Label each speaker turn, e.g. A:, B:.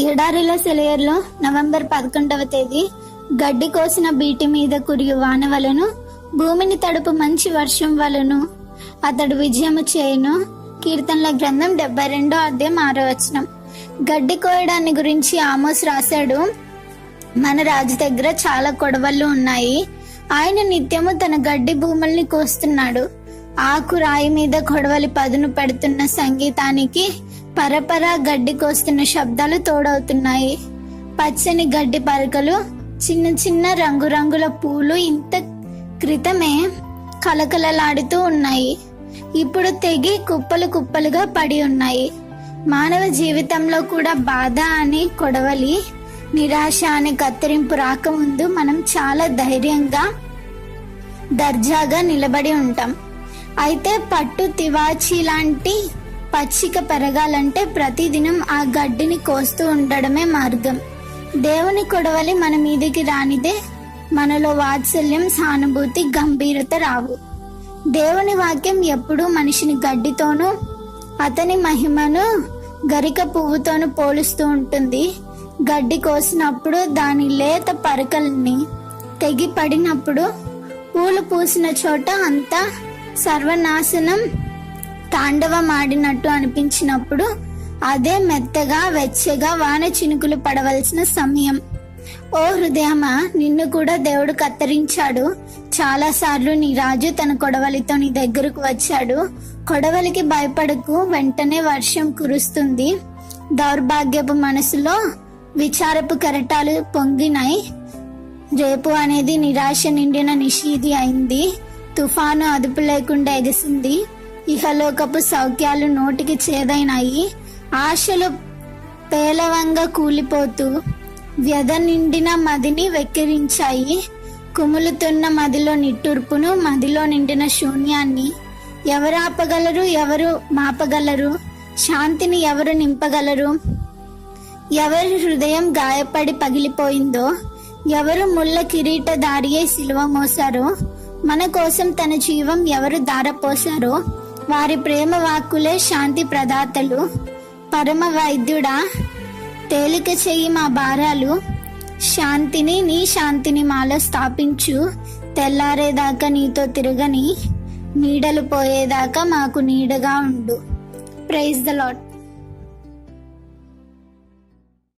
A: ఎడారిలో సెలయర్లో నవంబర్ 11వ తేదీ గడ్డి కోసిన బీటి మీద కురియు వాన వలను భూమిని తడుపు మంచి వర్షం వలను అతడు విజయము చేయును. కీర్తనల గ్రంథం 72వ అధ్యాయం 6వ వచనం. గడ్డి కోయడాన్ని గురించి ఆమోస్ రాశాడు, మన రాజు దగ్గర చాలా కొడవళ్ళు ఉన్నాయి. ఆయన నిత్యము తన గడ్డి భూముల్ని కోస్తున్నాడు. ఆకు రాయి మీద కొడవలి పదును పెడుతున్న సంగీతానికి పరపర గడ్డి కోస్తున్న శబ్దాలు తోడవుతున్నాయి. పచ్చని గడ్డి పరకలు, చిన్న చిన్న రంగురంగుల పూలు ఇంత క్రితమే కలకలలాడుతూ ఉన్నాయి. ఇప్పుడు తెగి కుప్పలు కుప్పలుగా పడి ఉన్నాయి. మానవ జీవితంలో కూడా బాధ అనే కొడవలి, నిరాశ అనే కత్తిరింపు రాకముందు మనం చాలా ధైర్యంగా దర్జాగా నిలబడి ఉంటాం. అయితే పట్టు తివాచీ లాంటి పచ్చిక పెరగాలంటే ప్రతిదినం ఆ గడ్డిని కోస్తూ ఉండడమే మార్గం. దేవుని కొడవలి మన మీదికి రానిదే మనలో వాత్సల్యం, సానుభూతి, గంభీరత రావు. దేవుని వాక్యం ఎప్పుడూ మనిషిని గడ్డితోనూ అతని మహిమను గరిక పువ్వుతోనూ పోలుస్తూ ఉంటుంది. గడ్డి కోసినప్పుడు దాని లేత పరకల్ని తెగి పడినప్పుడు పూలు పూసిన చోట అంతా సర్వనాశనం తాండవమాడినట్టు అనిపించినప్పుడు అదే మెత్తగా వెచ్చగా వాన చినుకులు పడవలసిన సమయం. ఓ హృదయమా, నిన్ను కూడా దేవుడు కత్తిరించాడు. చాలా సార్లు నీ రాజు తన కొడవలితో నీ దగ్గరకు వచ్చాడు. కొడవలికి భయపడకు, వెంటనే వర్షం కురుస్తుంది. దౌర్భాగ్యపు మనసులో విచారపు కెరటాలు పొంగినాయి. రేపు అనేది నిరాశ నిండిన నిషీది అయింది. తుఫాను అదుపు లేకుండా ఎగసింది. ఇహలోకపు సౌఖ్యాలు నోటికి చేదైనాయి. ఆశలు పేలవంగా కూలిపోతూ వ్యధ నిండిన మదిని వెక్కిరించాయి. కుములుతున్న మదిలో నిట్టూర్పును, మదిలో నిండిన శూన్యాన్ని ఎవరు ఆపగలరు? ఎవరు మాపగలరు? శాంతిని ఎవరు నింపగలరు? ఎవరి హృదయం గాయపడి పగిలిపోయిందో, ఎవరు ముళ్ళ కిరీటధారియే సిలువ మోసారో, మన కోసం తన జీవం ఎవరు ధారపోసారో వారి ప్రేమ వాక్కులే శాంతి ప్రదాతలు. పరమ వైద్యుడా, తేలిక చెయ్యి మా భారాలు. శాంతిని, నీ శాంతిని మాలో స్థాపించు. తెల్లారేదాకా నీతో తిరగని, నీడలు పోయేదాకా మాకు నీడగా ఉండు. Praise the lord.